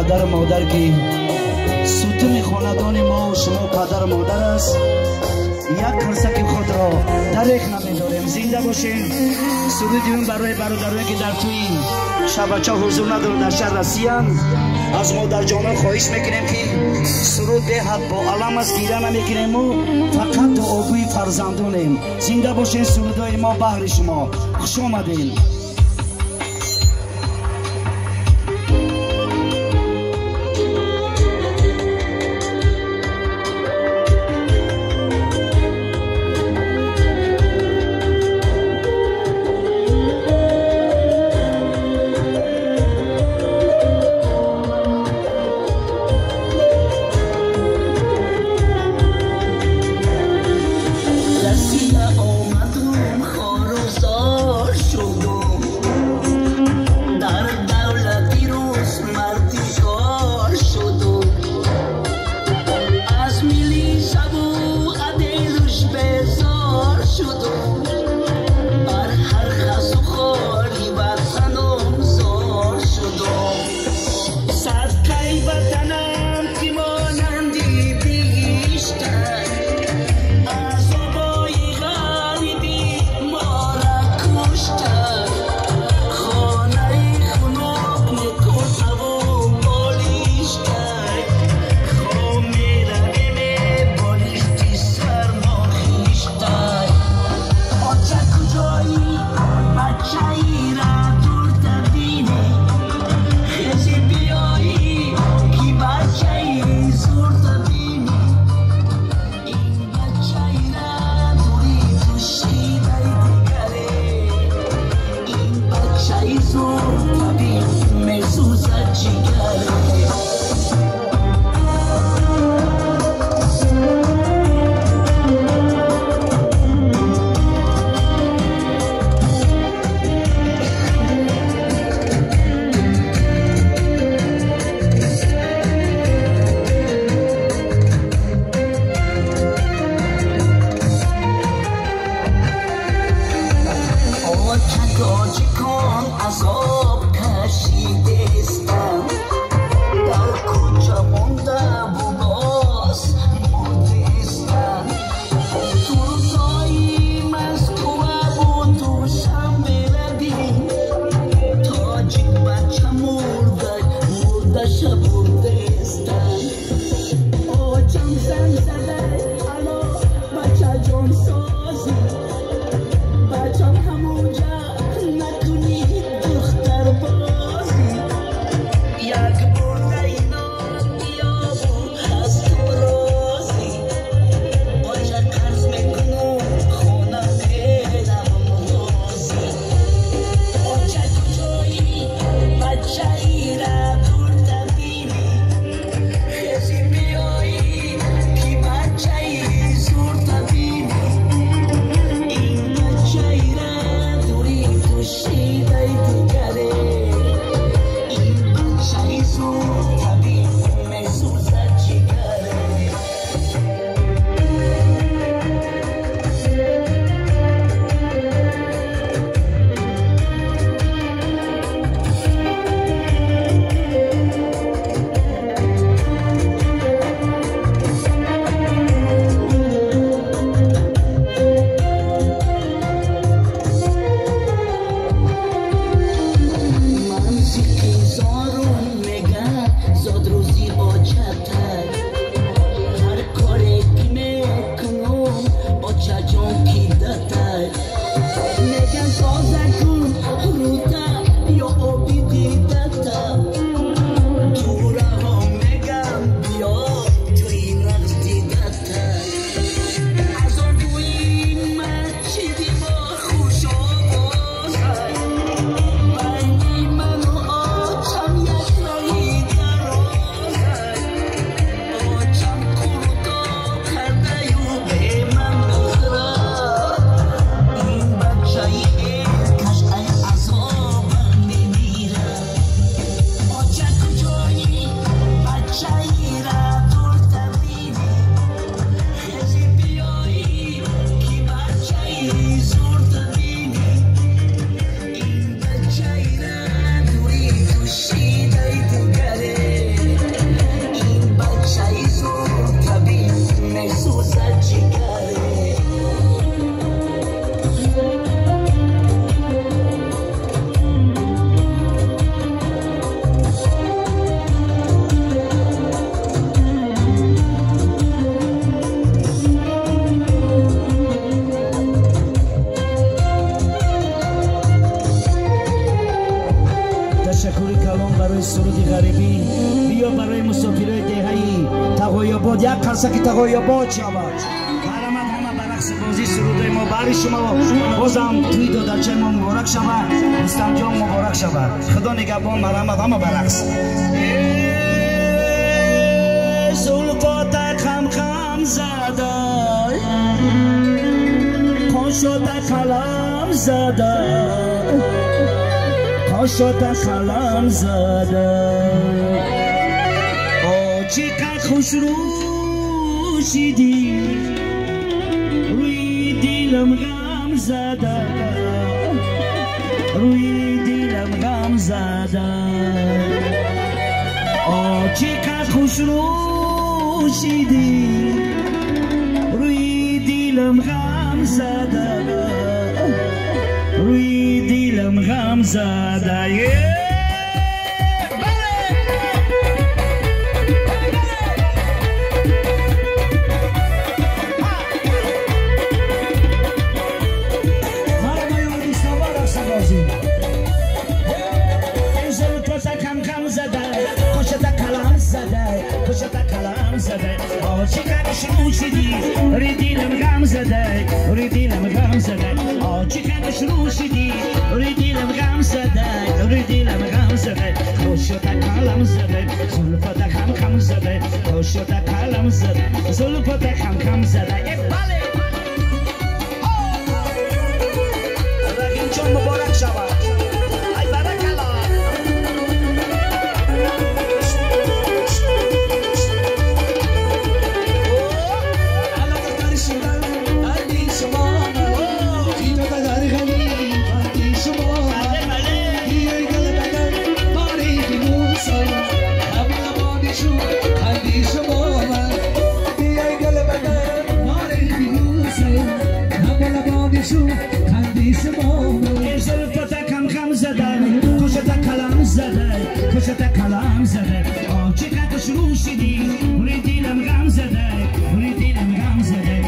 پدر مادر که ستون خاندان ما و شما پدر مادر است. یک کرسک خود را درک نمی‌داریم. زنده باشین. سرودیم برای برادرانی که در توی شبچه حضور ندارند در شهر هستند. از مادر جانان خواهش میکنیم که سرود به حد با علم از گیره نمیکنیم و فقط دعاگوی فرزندانیم. زنده باشین. سرودای ما بهر شما. خوش آمدین. Show تغایباد یک قرصکی تغایباد شود برآمد همه برقص بازی سرود ما برای شما بازم توی دادرچه ما مبارک شود رستم جان مبارک شود خدا نگهبان مرحمت همه برقص زلفات خم خم زده کاشات قلم زده کاشات قلم زده چقدر خوش روشیدی روی دلم غم زده روی دلم غم زده چقدر خوش روشیدی روی دلم غم زده روی دلم غم زده چقدر شروشیدی روی دلم غم زده روی دلم غم زده چقدر شروشیدی روی دلم غم زده روی دلم غم زده خوشت کلم زده زلفت خم خم زده خوشت کلم زده زلفت خم خم زده بله رحیم جان مبارک شود ای بارک الله کشت کلام زده چقدر شروع شدی روی دلم غم زده روی دلم غم زده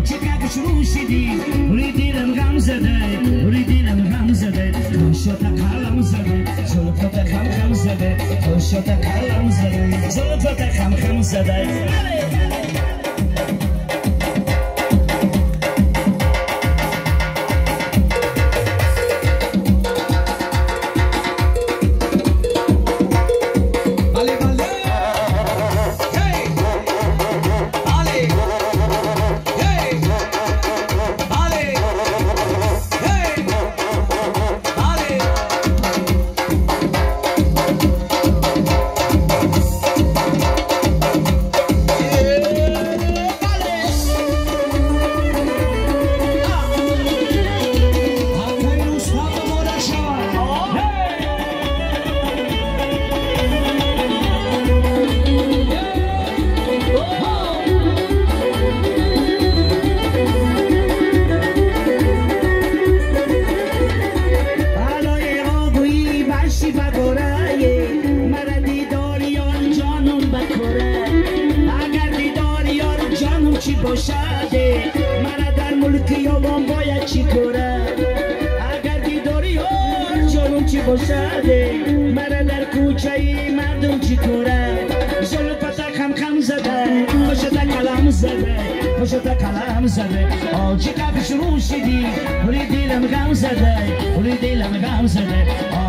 چقدر شروع شدی روی دلم غم زده روی دلم غم زده کشت کلام زده زلفت خم خم زده کشت کلام زده زلفت خم خم زده مرا در ملک یابان باید چی کنه اگر دیداری یار جانم چی باشده مرا در کوچه مردم چی کنه زلفت خم خم زده خوشت کلم زده خوشت کلم زده چقدر شروع شدی روی دلم غم زده روی دلم غم زده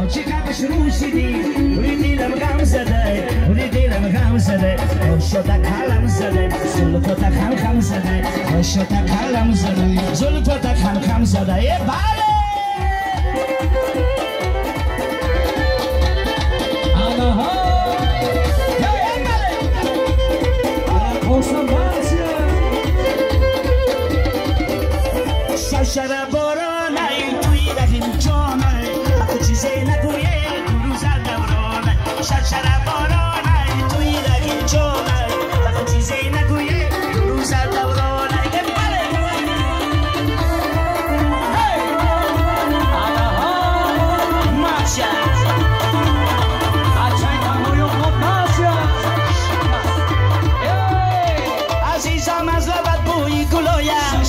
چقدر شروع شدی روی دلم غم زده روی دلم غم زده خوشت کلم زده زلفت خم خم زده خوشت کلم زده زلفت خم خم زده بله شرشر بارانه توی رحیم جانه تو چیزی نگویه روز دورانه شرشر بارانه توی رحیم جانه تو چیزی نگویه روز دورانه عزیزم از لبت بوی گلویم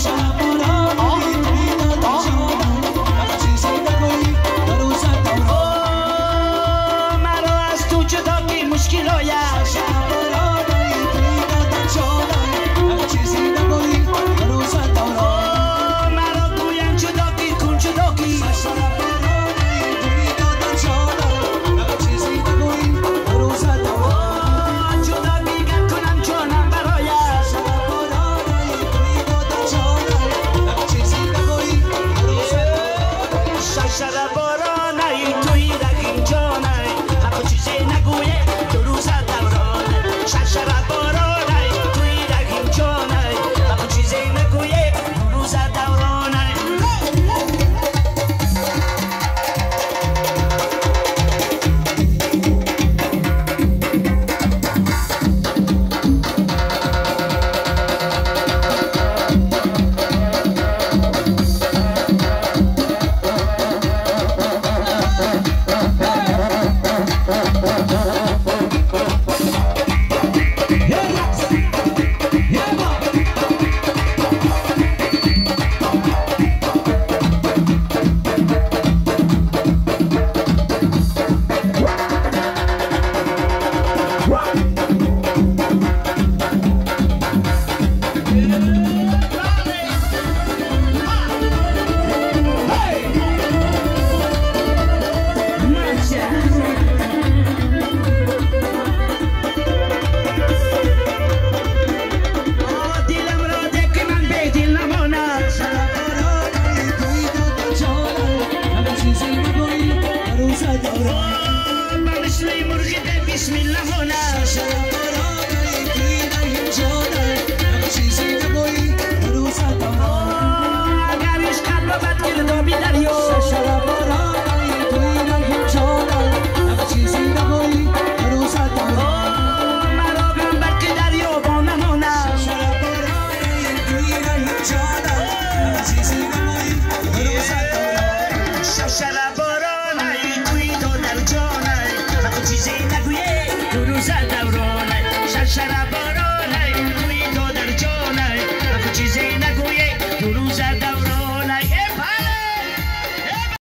بسم الله هنر